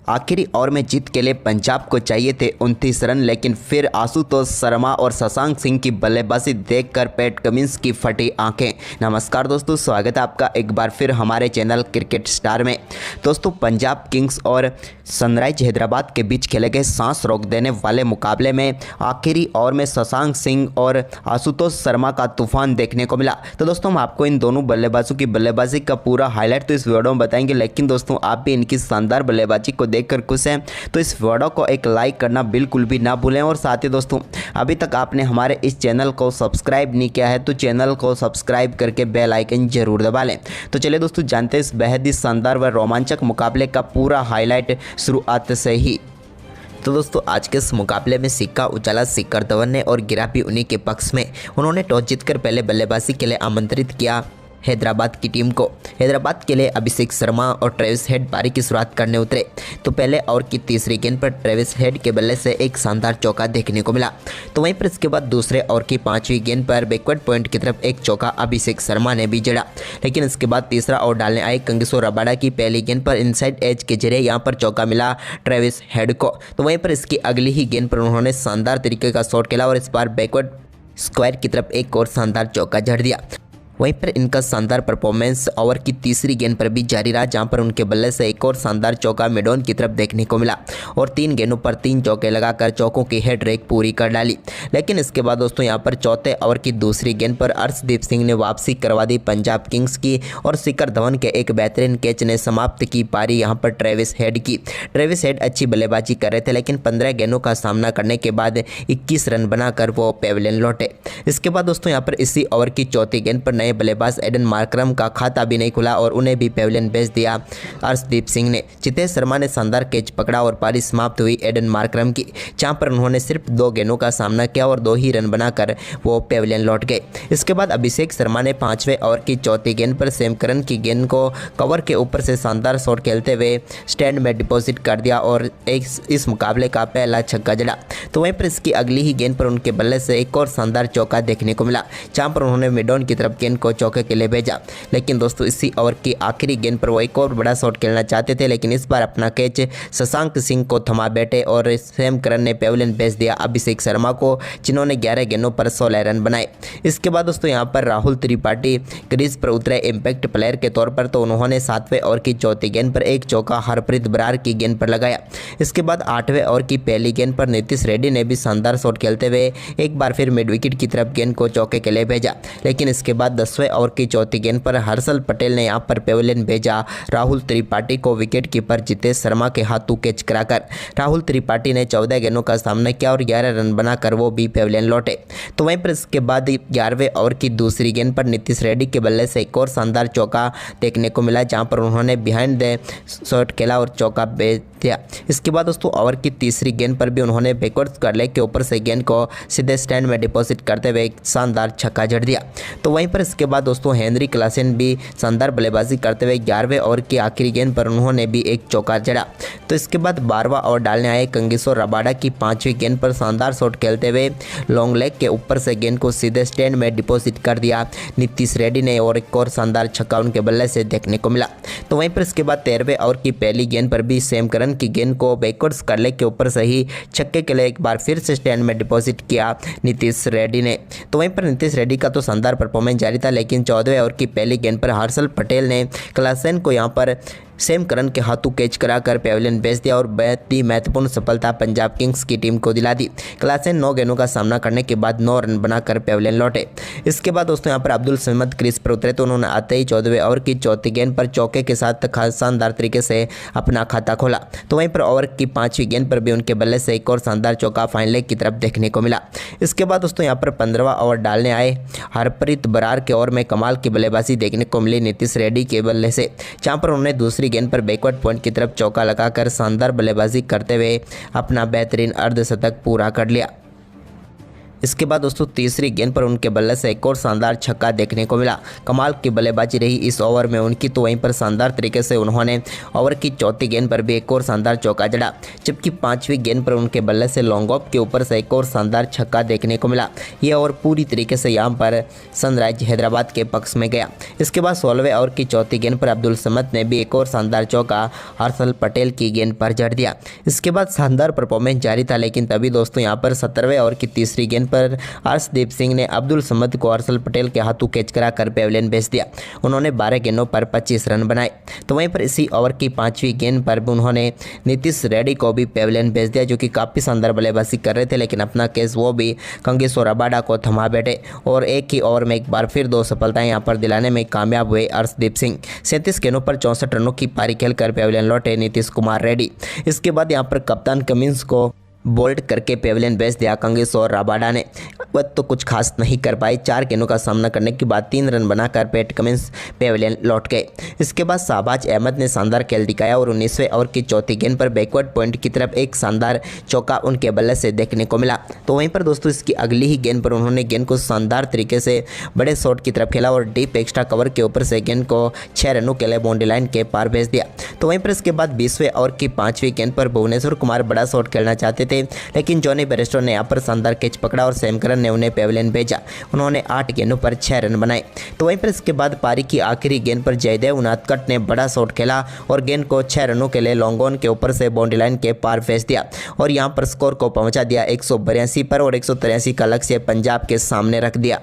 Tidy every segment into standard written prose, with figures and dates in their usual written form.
आखिरी ओवर में जीत के लिए पंजाब को चाहिए थे 29 रन, लेकिन फिर आशुतोष शर्मा और शशांक सिंह की बल्लेबाजी देखकर पैट कमिंस की फटी आंखें। नमस्कार दोस्तों, स्वागत है आपका एक बार फिर हमारे चैनल क्रिकेट स्टार में। दोस्तों, पंजाब किंग्स और सनराइज हैदराबाद के बीच खेले गए सांस रोक देने वाले मुकाबले में आखिरी ओवर में शशांक सिंह और आशुतोष शर्मा का तूफान देखने को मिला। तो दोस्तों, हम आपको इन दोनों बल्लेबाजों की बल्लेबाजी का पूरा हाईलाइट तो इस वीडियो में बताएंगे, लेकिन दोस्तों आप भी इनकी शानदार बल्लेबाजी को देखकर खुश हैं तो इस वीडियो को एक लाइक करना बिल्कुल भी ना भूलें। और साथ ही दोस्तों, अभी तक आपने हमारे इस चैनल को सब्सक्राइब नहीं किया है तो चैनल को सब्सक्राइब करके बेल आइकन जरूर दबा लें। तो चलिए दोस्तों, जानते हैं इस बेहद ही शानदार व रोमांचक मुकाबले का पूरा हाईलाइट शुरुआत से ही। तो दोस्तों, आज के इस मुकाबले में सिक्का उछाला शिखर धवन ने और गिरा भी उन्हीं के पक्ष में। उन्होंने टॉस जीतकर पहले बल्लेबाजी के लिए आमंत्रित किया हैदराबाद की टीम को। हैदराबाद के लिए अभिषेक शर्मा और ट्रेविस हेड पारी की शुरुआत करने उतरे तो पहले ओवर की तीसरी गेंद पर ट्रेविस हेड के बल्ले से एक शानदार चौका देखने को मिला। तो वहीं पर इसके बाद दूसरे ओवर की पांचवी गेंद पर बैकवर्ड पॉइंट की तरफ एक चौका अभिषेक शर्मा ने भी जड़ा, लेकिन इसके बाद तीसरा ओवर डालने आए कंगिसो रबाडा की पहली गेंद पर इनसाइड एज के जरिए यहाँ पर चौका मिला ट्रेविस हेड को। तो वहीं पर इसकी अगली ही गेंद पर उन्होंने शानदार तरीके का शॉट खेला और इस बार बैकवर्ड स्क्वायर की तरफ एक और शानदार चौका जड़ दिया। वहीं पर इनका शानदार परफॉर्मेंस ओवर की तीसरी गेंद पर भी जारी रहा, जहां पर उनके बल्ले से एक और शानदार चौका मिडॉन की तरफ देखने को मिला और 3 गेंदों पर 3 चौके लगाकर चौकों की हेड रेक पूरी कर डाली। लेकिन इसके बाद दोस्तों यहां पर चौथे ओवर की दूसरी गेंद पर अर्शदीप सिंह ने वापसी करवा दी पंजाब किंग्स की और शिखर धवन के एक बेहतरीन कैच ने समाप्त की पारी यहां पर ट्रेविस हेड की। ट्रेविस हेड अच्छी बल्लेबाजी कर रहे थे, लेकिन 15 गेंदों का सामना करने के बाद 21 रन बनाकर वो पेविलियन लौटे। इसके बाद दोस्तों यहां पर इसी ओवर की चौथी गेंद पर बल्लेबाज एडन मार्करम का खाता भी नहीं खुला और उन्हें भी पेविलियन भेज दिया अर्शदीप सिंह ने। चितेश शर्मा ने शानदार कैच पकड़ा और पारी समाप्त हुई एडन मार्करम की, जहां पर उन्होंने सिर्फ 2 गेंदों का सामना किया और 2 ही रन बनाकर वो पेविलियन लौट गए। इसके बाद अभिषेक शर्मा ने 5वें ओवर की चौथी गेंद पर सैम करन की गेंद को कवर के ऊपर से शानदार शॉट खेलते हुए स्टैंड में डिपॉजिट कर दिया और इस मुकाबले का पहला छक्का जड़ा। तो वहीं पर इसकी अगली ही गेंद पर उनके बल्ले से एक और शानदार चौका देखने को मिला, जहां पर उन्होंने मिडॉन की तरफ गेंद को चौके के लिए भेजा। लेकिन दोस्तों इसी ओवर की आखिरी गेंद पर वो एक और बड़ा शॉट खेलना चाहते थे, लेकिन इस बार अपना कैच शशांक सिंह को थमा बैठे और सैम करन ने पेविलियन भेज दिया अभिषेक शर्मा को, जिन्होंने 11 गेंदों पर 16 रन बनाए। इसके बाद दोस्तों यहां पर राहुल त्रिपाठी क्रीज पर उतरे इम्पैक्ट प्लेयर के तौर पर, तो उन्होंने 7वें ओवर की चौथी गेंद पर एक चौका हरप्रीत बरार की गेंद पर लगाया। इसके बाद 8वें ओवर की पहली गेंद पर नीतीश रेड्डी ने भी शानदार शॉट खेलते हुए एक बार फिर मिड विकेट की तरफ गेंद को चौके के लिए भेजा। लेकिन इसके बाद 10वें ओवर की चौथी गेंद पर हर्षल पटेल ने यहां पर पेविलियन भेजा राहुल त्रिपाठी को विकेट कीपर जितेश शर्मा के हाथों कैच कराकर। राहुल त्रिपाठी ने 14 गेंदों का सामना किया और 11 रन बनाकर वो भी पेविलियन लौटे। तो वहीं पर इसके बाद 11वें ओवर की दूसरी गेंद पर नीतीश रेड्डी के बल्ले से एक और शानदार चौका देखने को मिला, जहां पर उन्होंने बिहाइंड द शॉट खेला और चौका भेज दिया। इसके बाद दोस्तों ओवर की तीसरी गेंद पर भी उन्होंने बैकवर्ड स्क्वायर के ऊपर से गेंद को सीधे स्टैंड में डिपॉजिट करते हुए एक शानदार छक्का जड़ दिया। तो वहीं पर इसके बाद दोस्तों हेनरी क्लासेन भी शानदार बल्लेबाजी करते हुए 11वें ओवर की आखिरी गेंद पर उन्होंने भी एक चौका जड़ा। तो इसके बाद 12वां ओवर डालने आए कंगिसो रबाडा की 5वीं गेंद पर शानदार शॉट खेलते हुए लॉन्ग लेग के ऊपर से गेंद को सीधे स्टैंड में डिपॉजिट कर दिया नीतीश रेड्डी ने और एक और शानदार छक्का उनके बल्ले से देखने को मिला। तो वहीं पर इसके बाद 13वें ओवर की पहली गेंद पर भी सैम करन की गेंद को बैकवर्ड स्क्वायर लेग के ऊपर से ही छक्के के लिए एक बार फिर से स्टैंड में डिपॉजिट किया नीतीश रेड्डी ने। तो वहीं पर नीतीश रेड्डी का तो शानदार परफॉर्मेंस जारी था, लेकिन 14वें ओवर की पहली गेंद पर हर्षल पटेल ने क्लासेन को यहां पर सैम करन के हाथों कैच कराकर पेविलियन भेज दिया और बेहद ही महत्वपूर्ण सफलता पंजाब किंग्स की टीम को दिला दी। क्लासेन 9 गेंदों का सामना करने के बाद 9 रन बनाकर पेविलियन लौटे। इसके बाद दोस्तों यहां पर अब्दुल समद क्रीज पर उतरे तो उन्होंने आते ही 14वें ओवर की चौथी गेंद पर चौके के साथ शानदार तरीके से अपना खाता खोला। तो वहीं पर ओवर की 5वीं गेंद पर भी उनके बल्ले से एक और शानदार चौका फाइन लेग की तरफ देखने को मिला। इसके बाद दोस्तों यहाँ पर 15वां ओवर डालने आए हरप्रीत बरार के ओवर में कमाल की बल्लेबाजी देखने को मिली नीतीश रेड्डी के बल्ले से, जहां पर उन्होंने दूसरी गेंद पर बैकवर्ड पॉइंट की तरफ चौका लगाकर शानदार बल्लेबाजी करते हुए अपना बेहतरीन अर्धशतक पूरा कर लिया। इसके बाद दोस्तों तीसरी गेंद पर उनके बल्ले से एक और शानदार छक्का देखने को मिला। कमाल की बल्लेबाजी रही इस ओवर में उनकी, तो वहीं पर शानदार तरीके से उन्होंने ओवर की चौथी गेंद पर भी एक और शानदार चौका जड़ा, जबकि पांचवी गेंद पर उनके बल्ले से लॉन्ग ऑफ के ऊपर से एक और शानदार छक्का देखने को मिला। ये ओवर पूरी तरीके से यहाँ पर सनराइज हैदराबाद के पक्ष में गया। इसके बाद 16वें ओवर की चौथी गेंद पर अब्दुल समद ने भी एक और शानदार चौका हर्षल पटेल की गेंद पर जड़ दिया। इसके बाद शानदार परफॉर्मेंस जारी था, लेकिन तभी दोस्तों यहाँ पर 17वें ओवर की तीसरी गेंद पर अर्शदीप सिंह ने अब्दुल समद को हर्षल पटेल के हाथों कैच कराकर पेविलियन भेज दिया। उन्होंने 12 गेंदों पर 25 रन बनाए। तो वहीं पर इसी ओवर की पांचवी गेंद पर उन्होंने नीतीश रेड्डी को भी पेविलियन भेज दिया, जो कि काफ़ी शानदार बल्लेबाजी कर रहे थे, लेकिन अपना केस वो भी कंगेश्वर रबाडा को थमा बैठे और एक ही ओवर में एक बार फिर 2 सफलताएं यहाँ पर दिलाने में कामयाब हुए अर्शदीप सिंह। 37 गेंदों पर 64 रनों की पारी खेलकर पेविलियन लौटे नीतीश कुमार रेड्डी। इसके बाद यहाँ पर कप्तान कमिंस को बोल्ड करके पेविलियन भेज दिया कंगेश्वर रबाडा ने। वह तो कुछ खास नहीं कर पाए। 4 गेंदों का सामना करने के बाद 3 रन बनाकर पैट कमिंस पेविलियन लौट गए। इसके बाद शाहबाज अहमद ने शानदार खेल दिखाया और 19वें ओवर की चौथी गेंद पर बैकवर्ड पॉइंट की तरफ एक शानदार चौका उनके बल्ले से देखने को मिला। तो वहीं पर दोस्तों इसकी अगली ही गेंद पर उन्होंने गेंद को शानदार तरीके से बड़े शॉट की तरफ खेला और डीप एक्स्ट्रा कवर के ऊपर से गेंद को 6 रनों के लिए बाउंड्री लाइन के पार भेज दिया। तो वहीं पर इसके बाद 20वें ओवर की 5वीं गेंद पर भुवनेश्वर कुमार बड़ा शॉट खेलना चाहते थे, लेकिन जॉनी बेयरस्टो ने यहाँ पर शानदार कैच पकड़ा और सैम करन ने उन्हें पेविलियन भेजा। उन्होंने 8 गेंदों पर 6 रन बनाए। तो वहीं पर इसके बाद पारी की आखिरी गेंद पर जयदेव उनादकट ने बड़ा शॉट खेला और गेंद को 6 रनों के लिए लॉन्ग ऑन के ऊपर से बाउंड्री लाइन के पार भेज दिया और यहाँ पर स्कोर को पहुंचा दिया 182 पर और 183 का लक्ष्य पंजाब के सामने रख दिया।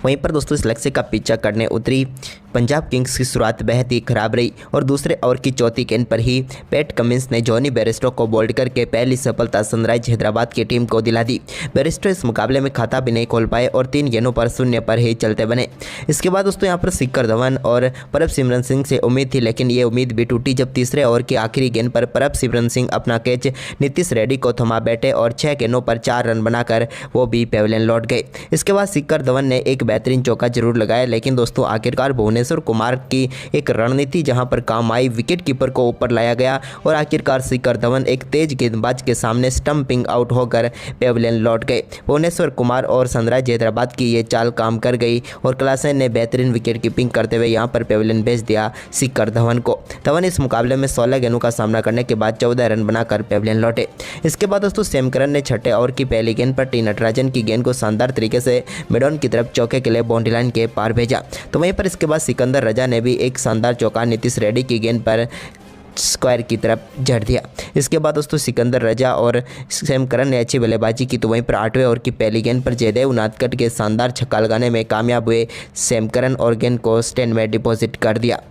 वहीं पर दोस्तों इस लक्ष्य का पीछा करने उतरी पंजाब किंग्स की शुरुआत बेहद ही खराब रही और दूसरे ओवर की चौथी गेंद पर ही पैट कमिंस ने जॉनी बेयरस्टो को बोल्ड करके पहली सफलता सनराइज हैदराबाद की टीम को दिला दी। बेयरस्टो इस मुकाबले में खाता भी नहीं खोल पाए और 3 गेंदों पर 0 पर ही चलते बने। इसके बाद दोस्तों यहाँ पर शिखर धवन और परमसिमरन सिंह से उम्मीद थी, लेकिन ये उम्मीद भी टूटी जब तीसरे ओवर की आखिरी गेंद पर परमसिमरन सिंह अपना कैच नीतीश रेड्डी को थमा बैठे और 6 गेंदों पर 4 रन बनाकर वो भी पेविलियन लौट गए। इसके बाद शिखर धवन ने एक बेहतरीन चौका जरूर लगाया, लेकिन दोस्तों आखिरकार भुवनेश्वर कुमार की एक रणनीति जहां पर काम आई, विकेट कीपर को ऊपर लाया गया और आखिरकार शिखर धवन एक तेज गेंदबाज के सामने स्टंपिंग आउट होकर पेविलियन लौट गए। भुवनेश्वर कुमार और सनराइज हैदराबाद की ये चाल काम कर गई और क्लासेन ने बेहतरीन विकेट कीपिंग करते हुए यहां पर पेविलियन भेज दिया शिखर धवन को। धवन इस मुकाबले में 16 गेंदों का सामना करने के बाद 14 रन बनाकर पेविलियन लौटे। इसके बाद दोस्तों सैम करन ने 6ठे ओवर की पहली गेंद पर टी नटराजन की गेंद को शानदार तरीके से मिडॉन की तरफ चौके के लिए बाउंड्री लाइन के पार भेजा। तो वहीं पर इसके बाद सिकंदर रजा ने भी एक शानदार चौका नीतीश रेड्डी की गेंद पर स्क्वायर की तरफ जड़ दिया। इसके बाद दोस्तों सिकंदर रजा और सैम करन ने अच्छी बल्लेबाजी की। तो वहीं पर 8वें ओवर की पहली गेंद पर जयदेव उनादकट के शानदार छक्का लगाने में कामयाब हुए सैम करन और गेंद को स्टैंड में डिपॉजिट कर दिया।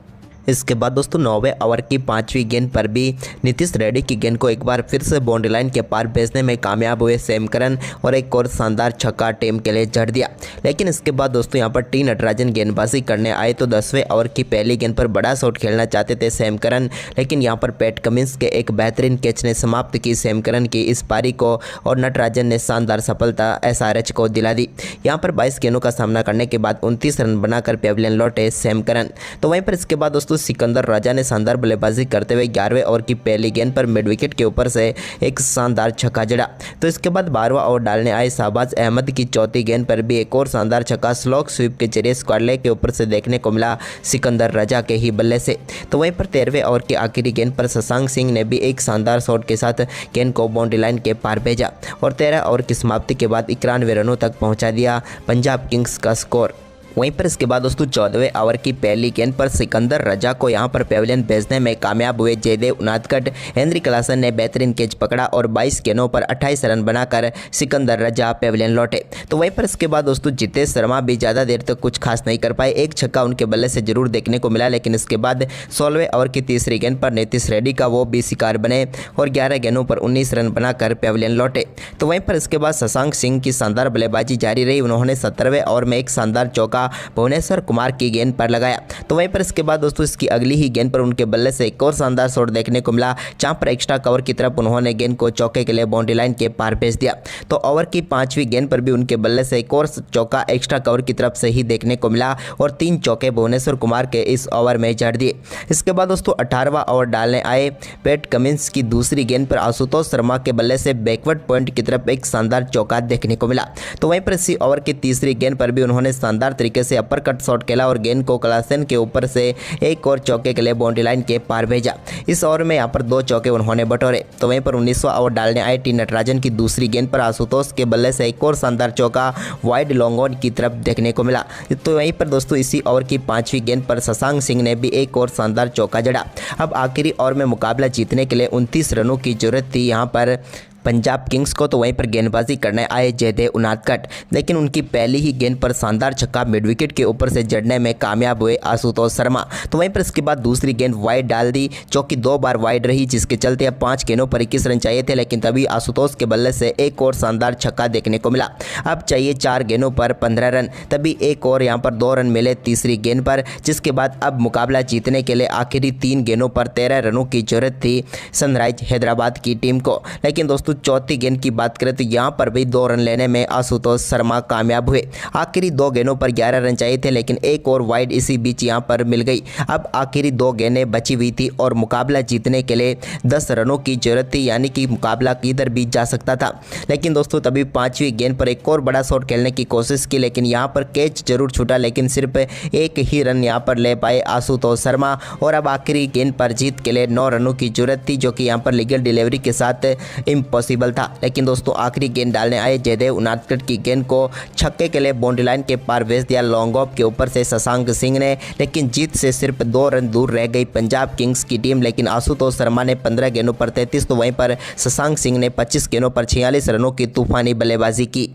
इसके बाद दोस्तों 9वें ओवर की 5वीं गेंद पर भी नीतीश रेड्डी की गेंद को एक बार फिर से बाउंड्री लाइन के पार भेजने में कामयाब हुए सैम करन और एक और शानदार छक्का टीम के लिए जड़ दिया। लेकिन इसके बाद दोस्तों यहां पर टी नटराजन गेंदबाजी करने आए तो 10वें ओवर की पहली गेंद पर बड़ा शॉट खेलना चाहते थे सैम करन, लेकिन यहां पर पैट कमिंस के एक बेहतरीन कैच ने समाप्त की सैम करन की इस पारी को और नटराजन ने शानदार सफलता SRH को दिला दी। यहाँ पर 22 गेंदों का सामना करने के बाद 29 रन बनाकर पेविलियन लौटे सैम करन। तो वहीं पर इसके बाद दोस्तों सिकंदर राजा ने शानदार बल्लेबाजी करते हुए 11वें ओवर की पहली गेंद पर मिड विकेट के ऊपर से एक शानदार छक्का जड़ा। तो इसके बाद 12वां ओवर डालने आए शाहबाज अहमद की चौथी गेंद पर भी एक और शानदार छक्का स्लॉग स्वीप के जरिए स्क्वायर लेग के ऊपर से देखने को मिला सिकंदर राजा के ही बल्ले से। तो वहीं पर 13वें ओवर की आखिरी गेंद पर शशांक सिंह ने भी एक शानदार शॉट के साथ गेंद को बाउंड्री लाइन के पार भेजा और 13 ओवर की समाप्ति के बाद 91 रनों तक पहुंचा दिया पंजाब किंग्स का स्कोर। वहीं पर इसके बाद दोस्तों 14वें ओवर की पहली गेंद पर सिकंदर रजा को यहां पर पेविलियन भेजने में कामयाब हुए जयदेव उनादकट। हेनरी क्लासन ने बेहतरीन कैच पकड़ा और 22 गेंदों पर 28 रन बनाकर सिकंदर रजा पेविलियन लौटे। तो वहीं पर इसके बाद दोस्तों जितेश शर्मा भी ज़्यादा देर तक कुछ खास नहीं कर पाए। एक छक्का उनके बल्ले से जरूर देखने को मिला, लेकिन इसके बाद 16वें ओवर की तीसरी गेंद पर नीतीश रेड्डी का वो भी शिकार बने और 11 गेंदों पर 19 रन बनाकर पेविलियन लौटे। तो वहीं पर इसके बाद शशांक सिंह की शानदार बल्लेबाजी जारी रही। उन्होंने 17वें ओवर में एक शानदार चौका चौका भुवनेश्वर कुमार की गेंद पर लगाया। तो वहीं पर इसके बाद दोस्तों इसकी अगली ही गेंद पर उनके बल्ले से एक और शानदार शॉट देखने को मिला, जहां पर एक्स्ट्रा कवर की तरफ उन्होंने गेंद को चौके के लिए बाउंड्री लाइन के पार भेज दिया। तो ओवर की 5वीं गेंद पर भी उनके बल्ले से एक और चौका एक्स्ट्रा कवर की तरफ से ही देखने को मिला और 3 चौके भुवनेश्वर कुमार के इस ओवर में जड़ दिए। इसके बाद दोस्तों 18वां ओवर डालने आए पैट कमिंस की दूसरी गेंद पर आशुतोष शर्मा के बल्ले से बैकवर्ड पॉइंट की तरफ एक शानदार चौका देखने को मिला। तो वहीं पर इसी ओवर की तीसरी गेंद पर भी उन्होंने शानदार तरीके से अपर कट शॉट खेला और गेंद को क्लासन के ऊपर से एक और चौके के लिए बाउंड्री लाइन के पार भेजा। इस ओवर में यहाँ पर 2 चौके उन्होंने बटोरे। तो वहीं पर 19वां ओवर डालने आए टी नटराजन की दूसरी गेंद पर आशुतोष के बल्ले से एक और शानदार चौका वाइड लॉन्ग ऑन की तरफ देखने को मिला। तो वहीं पर दोस्तों इसी ओवर की 5वीं गेंद पर शशांक सिंह ने भी एक और शानदार चौका जड़ा। अब आखिरी ओवर में मुकाबला जीतने के लिए 29 रनों की जरूरत थी यहाँ पर पंजाब किंग्स को। तो वहीं पर गेंदबाजी करने आए जयदेव उनादकट, लेकिन उनकी पहली ही गेंद पर शानदार छक्का मिड विकेट के ऊपर से जड़ने में कामयाब हुए आशुतोष शर्मा। तो वहीं पर इसके बाद दूसरी गेंद वाइड डाल दी, चौकी 2 बार वाइड रही, जिसके चलते अब 5 गेंदों पर 21 रन चाहिए थे, लेकिन तभी आशुतोष के बल्ले से एक और शानदार छक्का देखने को मिला। अब चाहिए 4 गेंदों पर 15 रन, तभी एक और यहाँ पर 2 रन मिले तीसरी गेंद पर, जिसके बाद अब मुकाबला जीतने के लिए आखिरी 3 गेंदों पर 13 रनों की जरूरत थी सनराइज हैदराबाद की टीम को। लेकिन दोस्तों चौथी गेंद की बात करें तो यहाँ पर भी 2 रन लेने में आशुतोष शर्मा कामयाब हुए। आखिरी 2 गेंदों पर 11 रन चाहिए थे, लेकिन एक और वाइड इसी बीच यहाँ पर मिल गई। अब आखिरी 2 गेंदें बची हुई थी और मुकाबला जीतने के लिए 10 रनों की जरूरत थी, यानी कि मुकाबला किधर भी जा सकता था। लेकिन दोस्तों तभी 5वीं गेंद पर एक और बड़ा शॉट खेलने की कोशिश की, लेकिन यहाँ पर कैच जरूर छूटा, लेकिन सिर्फ एक ही रन यहाँ पर ले पाए आशुतोष शर्मा। और अब आखिरी गेंद पर जीत के लिए 9 रनों की जरूरत थी, जो कि यहाँ पर लीगल डिलीवरी के साथ इम्पॉसिबल था। लेकिन दोस्तों आखिरी गेंद डालने आए जयदेव उनादकट की गेंद को छक्के के लिए बाउंड्री लाइन के पार भेज दिया लॉन्ग ऑफ के ऊपर से शशांक सिंह ने, लेकिन जीत से सिर्फ 2 रन दूर रह गई पंजाब किंग्स की टीम। लेकिन आशुतोष शर्मा ने 15 गेंदों पर 33, तो वहीं पर शशांक सिंह ने 25 गेंदों पर 46 रनों की तूफानी बल्लेबाजी की।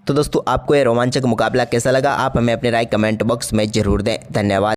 तो दोस्तों आपको यह रोमांचक मुकाबला कैसा लगा, आप हमें अपनी राय कमेंट बॉक्स में जरूर दें। धन्यवाद।